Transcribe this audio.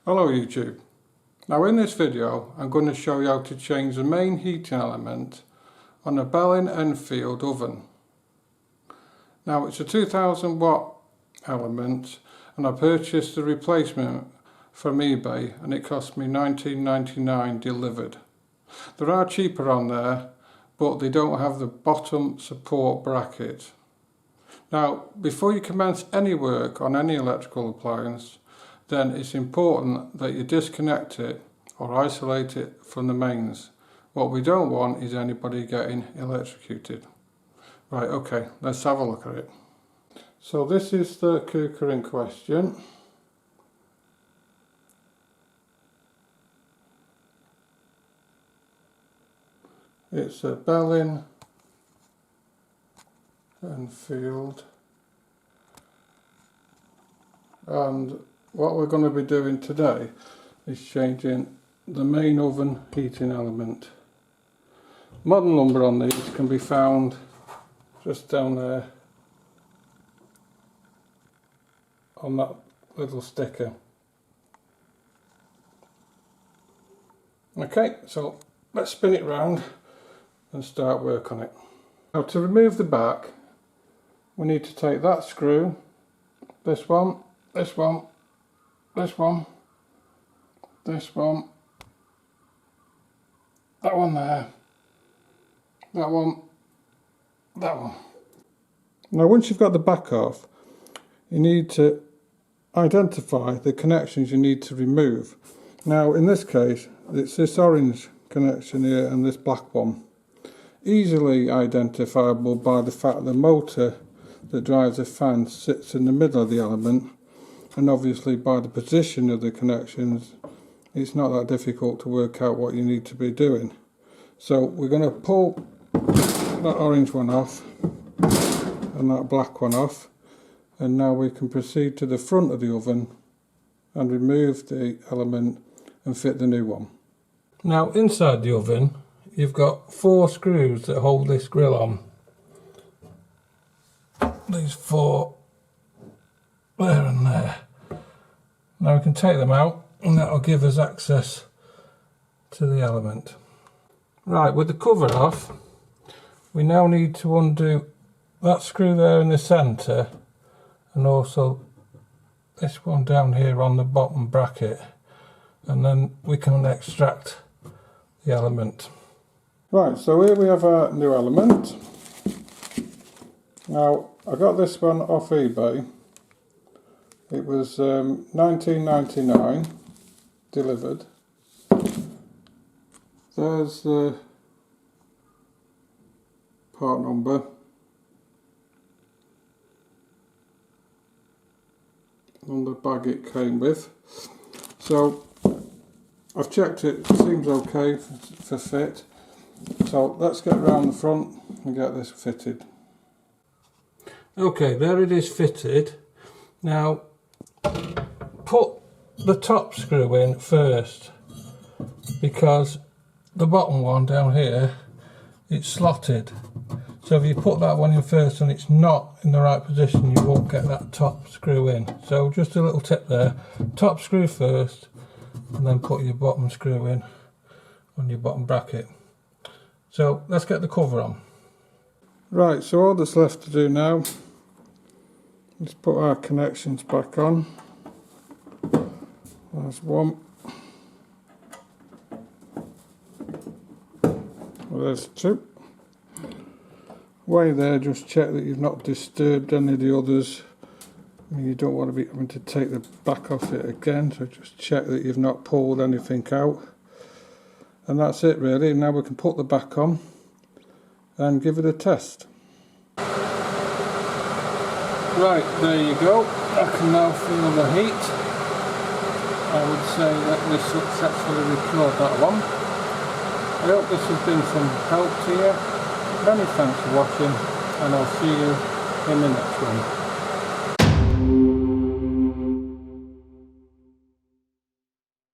Hello YouTube. Now in this video I'm going to show you how to change the main heating element on a Belling Enfield oven. Now it's a 2000 watt element and I purchased the replacement from eBay and it cost me $19.99 delivered. There are cheaper on there but they don't have the bottom support bracket. Now before you commence any work on any electrical appliance, then it's important that you disconnect it or isolate it from the mains. What we don't want is anybody getting electrocuted. Right, okay, let's have a look at it. So this is the cooker in question. It's a Belling Enfield, and what we're going to be doing today is changing the main oven heating element. Model number on these can be found just down there on that little sticker. Okay, so let's spin it round and start work on it. Now to remove the back we need to take that screw, this one, this one, this one, this one, that one there, that one, that one. Now once you've got the back off, you need to identify the connections you need to remove. Now in this case it's this orange connection here and this black one. Easily identifiable by the fact the motor that drives the fan sits in the middle of the element, and obviously by the position of the connections it's not that difficult to work out what you need to be doing. So we're going to pull that orange one off and that black one off, and now we can proceed to the front of the oven and remove the element and fit the new one. Now inside the oven you've got 4 screws that hold this grill on. These 4 there and there. Now we can take them out and that will give us access to the element. Right, with the cover off we now need to undo that screw there in the centre and also this one down here on the bottom bracket, and then we can extract the element. Right, so here we have our new element. Now I got this one off eBay. It was $19.99 delivered. There's the part number on the bag it came with. So I've checked it, seems okay for fit. So let's get around the front and get this fitted. Okay, there it is fitted. Now put the top screw in first, because the bottom one down here, it's slotted. So if you put that one in first and it's not in the right position, you won't get that top screw in. So just a little tip there, top screw first and then put your bottom screw in on your bottom bracket. So let's get the cover on. Right, so all that's left to do now is put our connections back on. There's one. Well, there's 2. Way there, just check that you've not disturbed any of the others. I mean, you don't want to be having to take the back off it again, so just check that you've not pulled anything out. And that's it really. Now we can put the back on and give it a test. Right, there you go. I can now feel the heat. I would say that this successfully restored that one. I hope this has been some help to you. Many thanks for watching, and I'll see you in the next one.